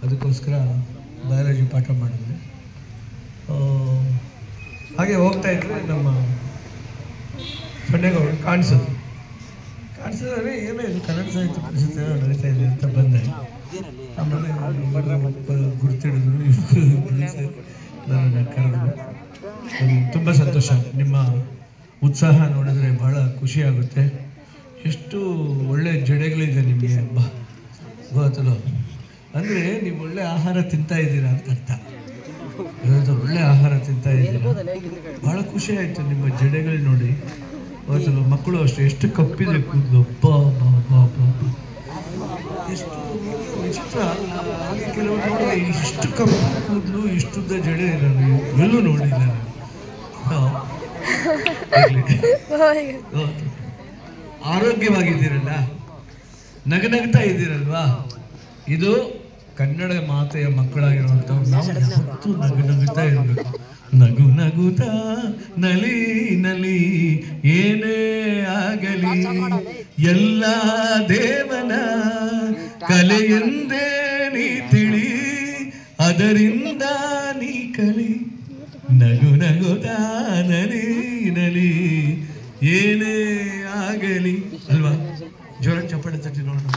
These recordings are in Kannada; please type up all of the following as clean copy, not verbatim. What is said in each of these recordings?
ಅದಕ್ಕೋಸ್ಕರ ಬಯಾಲಜಿ ಪಾಠ ಮಾಡಿದ್ವಿ. ಹಾಗೆ ಹೋಗ್ತಾ ಇದ್ರೆ ನಮ್ಮ ಸೊನ್ನೆಗೌಡ ಕಾಣಿಸೋದ್ರೆ ಏನೋ ಇದು ಕನ್ನಡ ಸಾಹಿತ್ಯ ಪರಿಷತ್ ನಡೀತಾ ಇದೆ ಅಂತ ಬಂದೆ. ಆಮೇಲೆ ಗುರುತಿಡಿದ್ರು, ನನ್ನ ಕರೆದ್ರು. ತುಂಬ ಸಂತೋಷ. ನಿಮ್ಮ ಉತ್ಸಾಹ ನೋಡಿದ್ರೆ ಬಹಳ ಖುಷಿ ಆಗುತ್ತೆ. ಎಷ್ಟು ಒಳ್ಳೆ ಜಡೆಗಳಿದೆ ನಿಮಗೆ ಗೊತ್ತಲ್ಲ. ಅಂದರೆ ನೀವು ಒಳ್ಳೆ ಆಹಾರ ತಿಂತಾ ಇದ್ದೀರಾ ಅಂತ ಅರ್ಥ. ಒಳ್ಳೆ ಆಹಾರ ತಿಂತಾ ಇದ್ದೀರಾ, ಬಹಳ ಖುಷಿ ಆಯಿತು ನಿಮ್ಮ ಜಡೆಗಳು ನೋಡಿ. ಗೊತ್ತಲ್ಲ, ಮಕ್ಕಳು ಅಷ್ಟೇ ಎಷ್ಟು ಕಪ್ಪಿದೆ ಕೂದಲು, ಎಷ್ಟು ವಿಚಿತ್ರ. ಹಾಗೆ ಕೆಲವರು ನೋಡಿದ್ರೆ ಇಷ್ಟು ಕಪ್ಪು ಕೂದಲು, ಇಷ್ಟುದ್ದ ಜಡೆ ಇರೋದು ಎಲ್ಲೂ ನೋಡಿಲ್ಲ. ಆರೋಗ್ಯವಾಗಿದ್ದೀರಲ್ಲ, ನಗನಗ್ತಾ ಇದ್ದೀರಲ್ವಾ. ಇದು ಕನ್ನಡ ಮಾತೆಯ ಮಕ್ಕಳಾಗಿರುವಂಥವ್ರು ನಾವು ಯಾವತ್ತೂ ನಗುತ್ತಾ ಇರಬೇಕು. ನಗು ನಗುತ್ತಾ ನಲಿ ನಲಿ ಏನೇ ಆಗಲಿ, ಎಲ್ಲ ದೇವನ ಕಲೆಯೆಂದೇ ನೀ ತಿಳಿ, ಅದರಿಂದ ನೀ ಕಲಿ. ನಗು ನಗುತ್ತಾ ನಲಿ ನಲಿ ಏನೇ ಆಗಲಿ ಅಲ್ವಾ. ಜೋರ ಚಪ್ಪಾಳೆ ತಟ್ಟಿ ನೋಡೋಣ.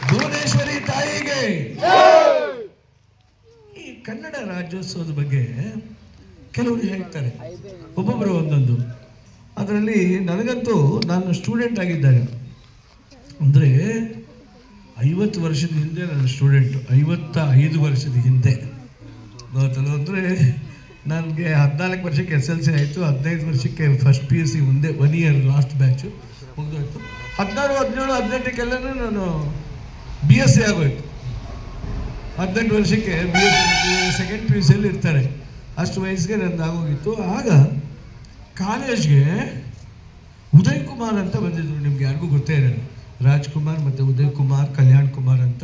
ಭುವನೇಶ್ವರಿ ತಾಯಿಗೆ. ಈ ಕನ್ನಡ ರಾಜ್ಯೋತ್ಸವದ ಬಗ್ಗೆ ಕೆಲವರು ಹೇಳ್ತಾರೆ, ಒಬ್ಬೊಬ್ಬರು ಒಂದೊಂದು. ಅದರಲ್ಲಿ ನನಗಂತೂ, ನಾನು ಸ್ಟೂಡೆಂಟ್ ಆಗಿದ್ದಾಗ, ಅಂದರೆ 50 ವರ್ಷದ ಹಿಂದೆ ನಾನು ಸ್ಟೂಡೆಂಟು, 55 ವರ್ಷದ ಹಿಂದೆ ಗೊತ್ತಲ್ಲ. ಅಂದರೆ ನನಗೆ 14 ವರ್ಷಕ್ಕೆ SLC ಆಯಿತು, 15 ವರ್ಷಕ್ಕೆ ಫಸ್ಟ್ PUC ಮುಂದೆ 1 ಇಯರ್ ಲಾಸ್ಟ್ ಬ್ಯಾಚು ಮುಗಿದೋಯ್ತು. 16, 17, 18ಕ್ಕೆಲ್ಲ ನಾನು BSc ಆಗೋಯ್ತು. 18 ವರ್ಷಕ್ಕೆ ಸೆಕೆಂಡ್ PUCಯಲ್ಲಿ ಇರ್ತಾರೆ, ಅಷ್ಟು ವಯಸ್ಸಿಗೆ ನಂದು ಆಗೋಗಿತ್ತು. ಆಗ ಕಾಲೇಜ್ಗೆ ಉದಯ್ ಕುಮಾರ್ ಅಂತ ಬಂದಿದ್ರು. ನಿಮ್ಗೆ ಯಾರಿಗೂ ಗೊತ್ತೇ ಇರಲ್ಲ. ರಾಜ್ಕುಮಾರ್ ಮತ್ತು ಉದಯ್ ಕುಮಾರ್, ಕಲ್ಯಾಣ್ ಕುಮಾರ್ ಅಂತ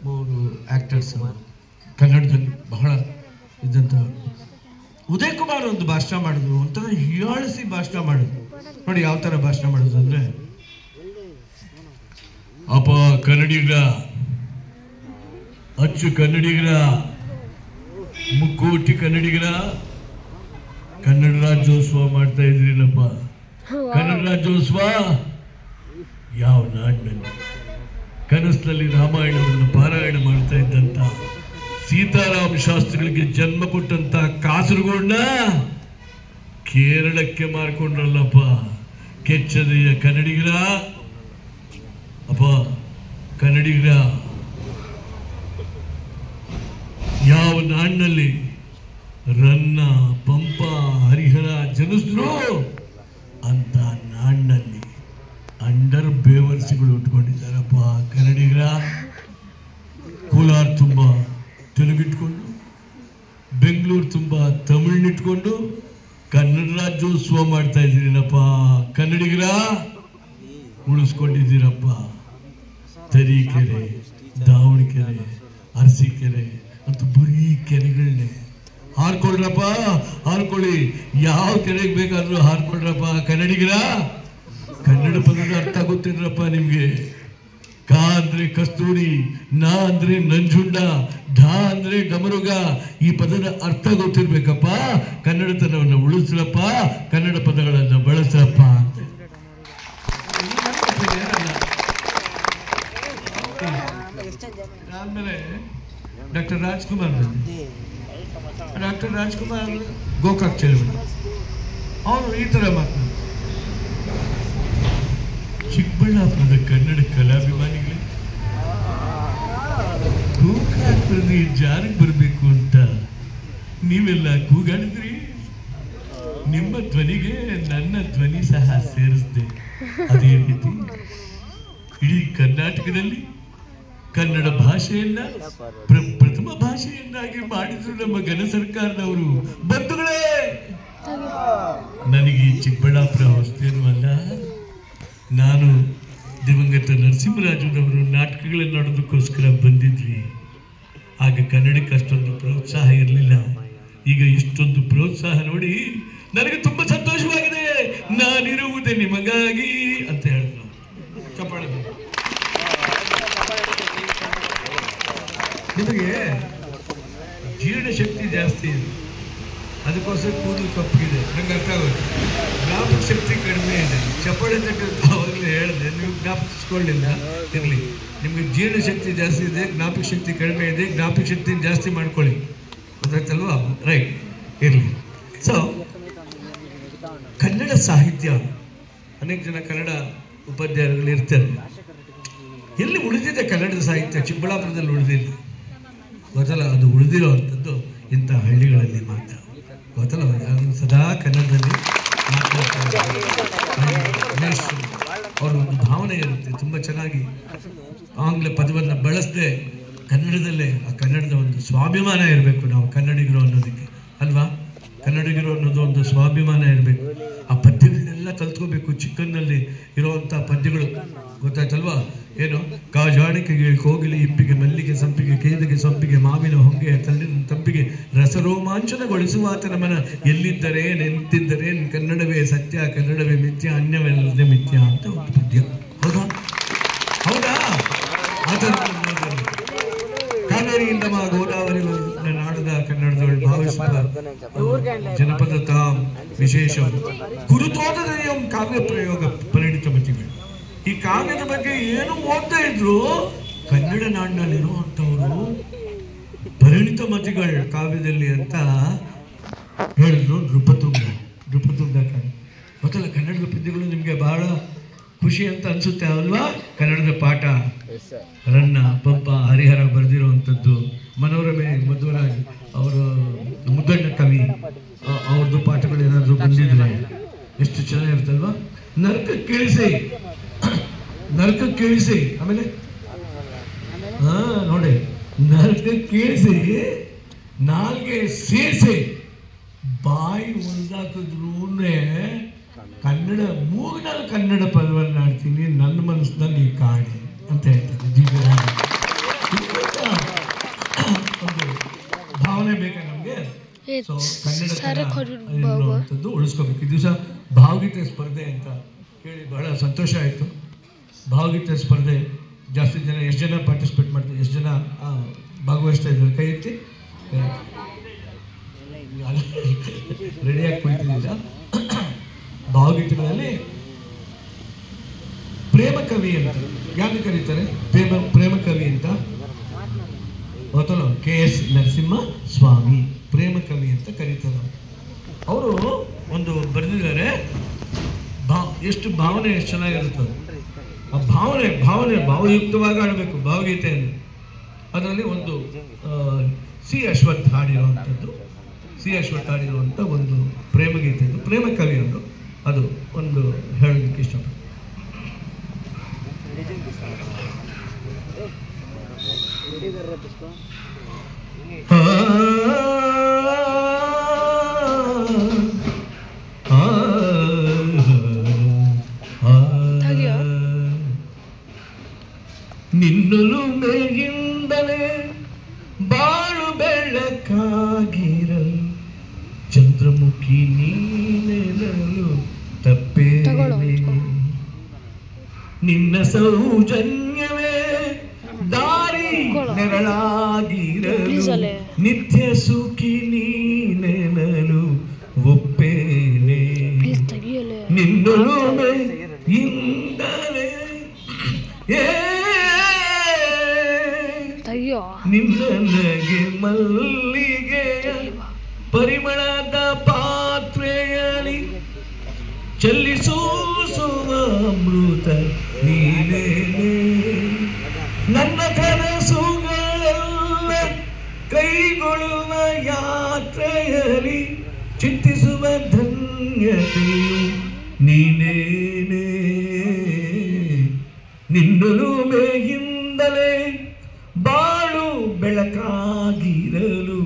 3 ಆ್ಯಕ್ಟರ್ಸ್ ಕನ್ನಡದಲ್ಲಿ ಬಹಳ ಇದ್ದಂಥ. ಉದಯ್ ಕುಮಾರ್ ಒಂದು ಭಾಷಣ ಮಾಡಿದ್ರು, ಒಂಥರ ಹೀಯಾಳಿಸಿ ಭಾಷಣ ಮಾಡಿದ್ರು. ನೋಡಿ ಯಾವ ಥರ ಭಾಷಣ ಮಾಡಿದ್ರು ಅಂದರೆ, ಅಪ್ಪ ಕನ್ನಡಿಗರ, ಅಚ್ಚು ಕನ್ನಡಿಗರ, ಮುಕ್ಕೋಟಿ ಕನ್ನಡಿಗರ, ಕನ್ನಡ ರಾಜ್ಯೋತ್ಸವ ಮಾಡ್ತಾ ಇದ್ರಿಲ್ಲಪ್ಪ. ಕನ್ನಡ ರಾಜ್ಯೋತ್ಸವ ಯಾವ ನಾಡಿನಲ್ಲಿ? ಕನಸಿನಲ್ಲಿ ರಾಮಾಯಣವನ್ನು ಪಾರಾಯಣ ಮಾಡ್ತಾ ಇದ್ದಂತ ಸೀತಾರಾಮ ಶಾಸ್ತ್ರಿಗಳಿಗೆ ಜನ್ಮ ಕೊಟ್ಟಂತ ಕಾಸರಗೋಡನ್ನ ಕೇರಳಕ್ಕೆ ಮಾರ್ಕೊಂಡ್ರಲ್ಲಪ್ಪ. ಕೆಚ್ಚದೆಯ ಕನ್ನಡಿಗರ, ಅಪ್ಪ ಕನ್ನಡಿಗರ, ಯಾವ ನಾಡಿನಲ್ಲಿ ರನ್ನ, ಪಂಪ, ಹರಿಹರ ಜನಿಸಿದ್ರು ಅಂತ ನಾಡಿನಲ್ಲಿ ಅಂಡರ್ ಬೇವರ್ಸಿಗಳು ಉಟ್ಕೊಂಡಿದ್ದಾರಪ್ಪ ಕನ್ನಡಿಗರ. ಕೋಲಾರ ತುಂಬ ತೆಲುಗಿಟ್ಕೊಂಡು, ಬೆಂಗಳೂರು ತುಂಬ ತಮಿಳ್ನಿಟ್ಕೊಂಡು ಕನ್ನಡ ರಾಜ್ಯೋತ್ಸವ ಮಾಡ್ತಾ ಇದ್ದೀರಪ್ಪ ಕನ್ನಡಿಗರ. ಉಳಿಸ್ಕೊಂಡಿದ್ದೀರಪ್ಪ. ತರೀಕೆರೆ, ದಾವಣಗೆರೆ, ಅರಸೀಕೆರೆ ಅಂತ ಬರೀ ಕೆರೆಗಳನ್ನೇ. ಹಾರ್ಕೊಳ್ರಪ್ಪ, ಹಾರ್ಕೊಳ್ಳಿ, ಯಾವ ಕೆರೆಗೆ ಬೇಕಾದ್ರೂ ಹಾರ್ಕೊಳ್ರಪ್ಪ ಕನ್ನಡಿಗರ. ಕನ್ನಡ ಪದದ ಅರ್ಥ ಗೊತ್ತಿದ್ರಪ್ಪ ನಿಮ್ಗೆ. ಕ ಅಂದ್ರೆ ಕಸ್ತೂರಿ, ನ ಅಂದ್ರೆ ನಂಜುಂಡ, ಢ ಅಂದ್ರೆ ಡಮರುಗ. ಈ ಪದದ ಅರ್ಥ ಗೊತ್ತಿರ್ಬೇಕಪ್ಪ. ಕನ್ನಡತನವನ್ನು ಉಳಿಸ್ರಪ್ಪ, ಕನ್ನಡ ಪದಗಳನ್ನು ಬಳಸ್ರಪ್ಪ ಅಂತ. ಆದ್ಮೇಲೆ ಡಾಕ್ಟರ್ ರಾಜ್ಕುಮಾರ್ ಗೋಕಾಕ್ ಚಳವಳಿ, ಅವನು ಈ ತರ ಮಾತನಾಡ, ಚಿಕ್ಕಬಳ್ಳಾಪುರದ ಕನ್ನಡ ಕಲಾಭಿಮಾನಿಗಳೇ, ಗೋಕಾಕ್ನಲ್ಲಿ ಜಾರಿಗೆ ಬರಬೇಕು ಅಂತ ನೀವೆಲ್ಲ ಕೂಗಾಡಿದ್ರಿ. ನಿಮ್ಮ ಧ್ವನಿಗೆ ನನ್ನ ಧ್ವನಿ ಸಹ ಸೇರಿಸಿದೆ. ಅದೇ ರೀತಿ ಇಡೀ ಕರ್ನಾಟಕದಲ್ಲಿ ಕನ್ನಡ ಭಾಷೆಯನ್ನ ಪ್ರಥಮ ಭಾಷೆಯನ್ನಾಗಿ ಮಾಡಿದ್ರು ನಮ್ಮ ಘನ ಸರ್ಕಾರದವರು. ಬಂಧುಗಳೇ, ನನಗೆ ಚಿಕ್ಕಬಳ್ಳಾಪುರ ಹೊಸದೇನು ಅಲ್ಲ. ನಾನು ದಿವಂಗತ ನರಸಿಂಹರಾಜುನವರು ನಾಟಕಗಳನ್ನು ನೋಡೋದಕ್ಕೋಸ್ಕರ ಬಂದಿದ್ವಿ. ಆಗ ಕನ್ನಡಕ್ಕೆ ಅಷ್ಟೊಂದು ಪ್ರೋತ್ಸಾಹ ಇರಲಿಲ್ಲ. ಈಗ ಇಷ್ಟೊಂದು ಪ್ರೋತ್ಸಾಹ ನೋಡಿ ನನಗೆ ತುಂಬಾ ಸಂತೋಷವಾಗಿದೆ. ನಾನಿರುವುದೇ ನಿಮಗಾಗಿ ಅಂತ ಹೇಳಿದ್ರು. ಚಪ್ಪಾಳೆ. ನಿಮಗೆ ಜೀರ್ಣಶಕ್ತಿ ಜಾಸ್ತಿ ಇದೆ, ಅದಕ್ಕೋಸ್ಕರ ಕೂದಲು ಕಪ್ಪಗಿದೆ, ನಂಗೆ ಅರ್ಥ ಆಗುತ್ತೆ. ಜ್ಞಾಪಕ ಶಕ್ತಿ ಕಡಿಮೆ ಇದೆ, ಚಪ್ಪಾಳೆ ತಟ್ಟುತ್ತೆ ಅವಾಗಲೇ ಹೇಳಿದೆ, ನೀವು ಜ್ಞಾಪಿಸ್ಕೊಳ್ಳಿಲ್ಲ ಇರಲಿ. ನಿಮಗೆ ಜೀರ್ಣಶಕ್ತಿ ಜಾಸ್ತಿ ಇದೆ, ಜ್ಞಾಪಕ ಶಕ್ತಿ ಕಡಿಮೆ ಇದೆ, ಜ್ಞಾಪಕ ಶಕ್ತಿ ಜಾಸ್ತಿ ಮಾಡ್ಕೊಳ್ಳಿ, ಗೊತ್ತಾಯ್ತಲ್ವಾ? ರೈಟ್, ಇರಲಿ. ಸೊ ಕನ್ನಡ ಸಾಹಿತ್ಯ, ಅನೇಕ ಜನ ಕನ್ನಡ ಉಪಾಧ್ಯಾಯರುಗಳು ಇರ್ತಾರೆ. ಎಲ್ಲಿ ಉಳಿದಿದೆ ಕನ್ನಡದ ಸಾಹಿತ್ಯ? ಚಿಕ್ಕಬಳ್ಳಾಪುರದಲ್ಲಿ ಉಳಿದಿಲ್ಲ, ಗೊತ್ತಲ್ಲ? ಅದು ಉಳಿದಿರೋ ಅಂಥದ್ದು ಇಂಥ ಹಳ್ಳಿಗಳಲ್ಲಿ ಮಾತ್ರ, ಗೊತ್ತಲ್ಲ? ಸದಾ ಕನ್ನಡದಲ್ಲಿ ಮಾತಾಡ್ತಾರೆ. ಅವ್ರ ಒಂದು ಭಾವನೆ ಇರುತ್ತೆ, ತುಂಬ ಚೆನ್ನಾಗಿ ಆಂಗ್ಲ ಪದವನ್ನು ಬಳಸದೆ ಕನ್ನಡದಲ್ಲೇ ಆ ಕನ್ನಡದ ಒಂದು ಸ್ವಾಭಿಮಾನ ಇರಬೇಕು. ನಾವು ಕನ್ನಡಿಗರು ಅನ್ನೋದಕ್ಕೆ ಅಲ್ವಾ? ಕನ್ನಡಿಗರು ಅನ್ನೋದು ಒಂದು ಸ್ವಾಭಿಮಾನ ಇರಬೇಕು. ಆ ಪದ್ಯಗಳನ್ನೆಲ್ಲ ಕಲ್ತ್ಕೋಬೇಕು. ಚಿಕ್ಕನ್ನಲ್ಲಿ ಇರುವಂಥ ಪದ್ಯಗಳು, ಗೊತ್ತಾಯ್ತಲ್ವಾ? ಏನು ಕಾಜಾಣಿಕೆಗೆ ಕೋಗಿಲೆ ಇಪ್ಪಿಗೆ ಮಲ್ಲಿಗೆ ಸಂಪಿಗೆ ಕೇದಿಗೆ ಸಂಪಿಗೆ ಮಾವಿನ ಹೊಂಗೆಯ ತಳ್ಳಿನ ತಂಪಿಗೆ ರಸರೋಮಾಂಚನಗೊಳಿಸುವಾತನ ಮನ ಎಲ್ಲಿದ್ದರೆ ನಿಂತಿದ್ದರೆ ಕನ್ನಡವೇ ಸತ್ಯ ಕನ್ನಡವೇ ಮಿಥ್ಯ ಅನ್ಯವೆಲ್ಲದೆ ಮಿಥ್ಯ ಅಂತ ಒಂದು ಪದ್ಯ. ಹೌದಾ? ಹೌದಾ? ಕಾವೇರಿಯಿಂದ ಗೋದಾವರಿ ನಾಡದ ಕನ್ನಡದವಳು ಭಾವಿಸುವ ಜನಪದ ತಾಂ ವಿಶೇಷ ಗುರುತೋದನೆಯ ಕಾವ್ಯ ಪ್ರಯೋಗ ಪರಿಣಿತ ಮತಿಗಳು. ಈ ಕಾವ್ಯದ ಬಗ್ಗೆ ಏನು ಓದ್ತಾ ಇದ್ರು ಕನ್ನಡ ನಾಡಿನಲ್ಲಿರುವಂಥವರು ಪರಿಣಿತ ಮತಿಗಳು ಕಾವ್ಯದಲ್ಲಿ ಅಂತ ಹೇಳಿದ್ರು. ನೃಪತುಂಗ ಗೊತ್ತಲ್ಲ? ಕನ್ನಡದ ಪದ್ಯಗಳು ನಿಮ್ಗೆ ಬಹಳ ಖುಷಿ ಅಂತ ಅನ್ಸುತ್ತೆ ಅಲ್ವಾ? ಕನ್ನಡದ ಪಾಠ ರನ್ನ ಪಂಪ ಹರಿಹರ ಬರೆದಿರುವಂಥದ್ದು, ಮನೋರಮೆ ಮಧ್ವರಾಜ್ ಅವರು ಮುದ್ದಣ್ಣ ಕವಿ ಅವ್ರದ್ದು ಪಾಠಗಳು ಏನಾದ್ರು ಬಂದಿದ್ರೆ ಎಷ್ಟು ಚೆನ್ನಾಗಿರುತ್ತಲ್ವಾ? ನರಕ ಕೇಳಿಸಿ ಆಮೇಲೆ ನೋಡಿ, ನರಕ ಕೇಳಿಸಿ ನಾಲ್ಗೆ ಸೇರಿಸಿ ಬಾಯಿ ಹೊಲ್ದಾಕಿದ್ರು ಕನ್ನಡ ಮೂಗಿನಲ್ಲಿ ಕನ್ನಡ ಪದವನ್ನು ಆಡ್ತೀನಿ, ನನ್ನ ಮನಸ್ಸಿನಲ್ಲಿ ಈ ಕಾಣೆ ಅಂತ ಹೇಳ್ತಾರೆ ಜೀವನ. ಒಂದು ಭಾವನೆ ಬೇಕಾ ನಮ್ಗೆ? ಸೊ ಕನ್ನಡ ಉಳಿಸ್ಕೋಬೇಕು. ಈ ದಿವಸ ಭಾವಗೀತೆ ಸ್ಪರ್ಧೆ ಅಂತ ಹೇಳಿ ಬಹಳ ಸಂತೋಷ ಆಯಿತು. ಭಾವಗೀತೆ ಸ್ಪರ್ಧೆ ಜಾಸ್ತಿ ಜನ, ಎಷ್ಟು ಜನ ಪಾರ್ಟಿಸಿಪೇಟ್ ಮಾಡ್ತಾರೆ, ಎಷ್ಟು ಜನ ಭಾಗವಹಿಸ್ತಾ ಇದ್ದಾರೆ? ಕೈ ಎತ್ತಿ. ರೆಡಿಯಾಗಿ ಕುಳಿತಿದ್ದ ಭಾವಗೀತೆಗಳಲ್ಲಿ ಪ್ರೇಮ ಕವಿ ಅಂತ ಯಾಕೆ ಕರೀತಾರೆ? ಪ್ರೇಮ ಕವಿ ಅಂತ ಗೊತ್ತಲ್ಲ? KS ನರಸಿಂಹ ಸ್ವಾಮಿ ಪ್ರೇಮ ಕವಿ ಅಂತ ಕರೀತಾರೆ. ಅವರು ಒಂದು ಬರೆದಿದ್ದಾರೆ, ಎಷ್ಟು ಭಾವನೆ, ಎಷ್ಟು ಚೆನ್ನಾಗಿರುತ್ತದೆ ಆ ಭಾವನೆ ಭಾವಯುಕ್ತವಾಗಿ ಆಡಬೇಕು ಭಾವಗೀತೆಯನ್ನು. ಅದರಲ್ಲಿ ಒಂದು ಸಿ ಅಶ್ವಥ್ ಹಾಡಿರುವಂಥದ್ದು, ಒಂದು ಪ್ರೇಮಗೀತೆ, ಪ್ರೇಮ ಕವಿಯೊಂದು, ಅದು ಒಂದು ಹೇಳೋದಕ್ಕೆ ಇಷ್ಟಪಡ್ತೀನಿ. ನಿನ್ನೊಲುಮೆಯಿಂದಲೇ ಬಾಳು ಬೆಳಕಾಗಿರಲು ಚಂದ್ರಮುಖಿ ನೀನೆನಲು ತಪ್ಪೇನೆ, ನಿನ್ನ ಸೌಜನ್ಯವೇ ದಾರಿ ನೆರಳಾಗಿರಲು ನಿತ್ಯ ಸುಖಿ ನೀನೆನಲು ಒಪ್ಪೇನೆ, ನಿನ್ನೊಲುಮೆಯಿಂದಲೇ ನಿನ್ನಗೆ ಮಲ್ಲಿಗೆಯ ಪರಿಮಳದ ಪಾತ್ರೆಯಲ್ಲಿ ಚೆಲ್ಲಿಸೂಸುವ ಅಮೃತ ನೀನೇನೆ, ನನ್ನ ಕನಸುಗಳೆಲ್ಲ ಕೈಗೊಳ್ಳುವ ಯಾತ್ರೆಯಲ್ಲಿ ಚಿಂತಿಸುವ ಧನ್ಯತೆಯು ನೀನೇನೆ, ನಿನ್ನೊಲುಮೆಯಿಂದಲೇ ಬಾಳು ಬೆಳಕಾಗಿರಲು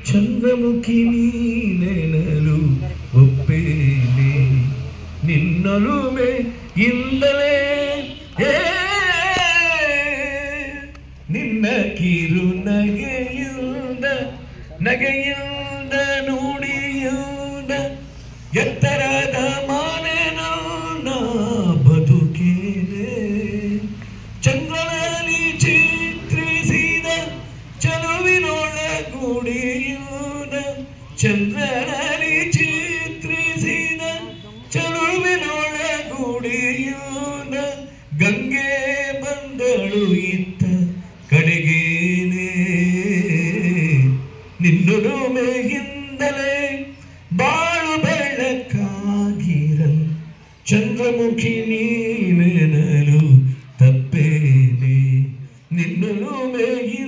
ಚಂದ್ರಮುಖಿ ನೀನೆನಲು ಒಪ್ಪೇನೆ, ನಿನ್ನೊಲುಮೆಯಿಂದಲೇ ನಿನ್ನ ಕಿರು ನಗೆಯಿಂದ ನುಡಿಯಿಂದ ಎತ್ತರದ ಮಾನೆನ ಬದುಕೇನೆ, ಚಂದ್ರನಲ್ಲಿ ಚಿತ್ರಿಸಿದ ಚಂದ್ರನಲ್ಲಿ ಚಿತ್ರಿಸಿದ ಚಲುವಿನೊಳಗುಡಿಯೋದ ಗಂಗೆ ಬಂದಳು ಇತ್ತ ಕಡೆಗೇನೆ ನಿನ್ನೊಲುಮೆಯಿಂದಲೇ ಬಾಳು ಬೆಳಕಾಗಿರಲು ಚಂದ್ರಮುಖಿ ನೀನೆನಲು ತಪ್ಪೇನೆ ನಿನ್ನೊಲುಮೆಯಿಂದ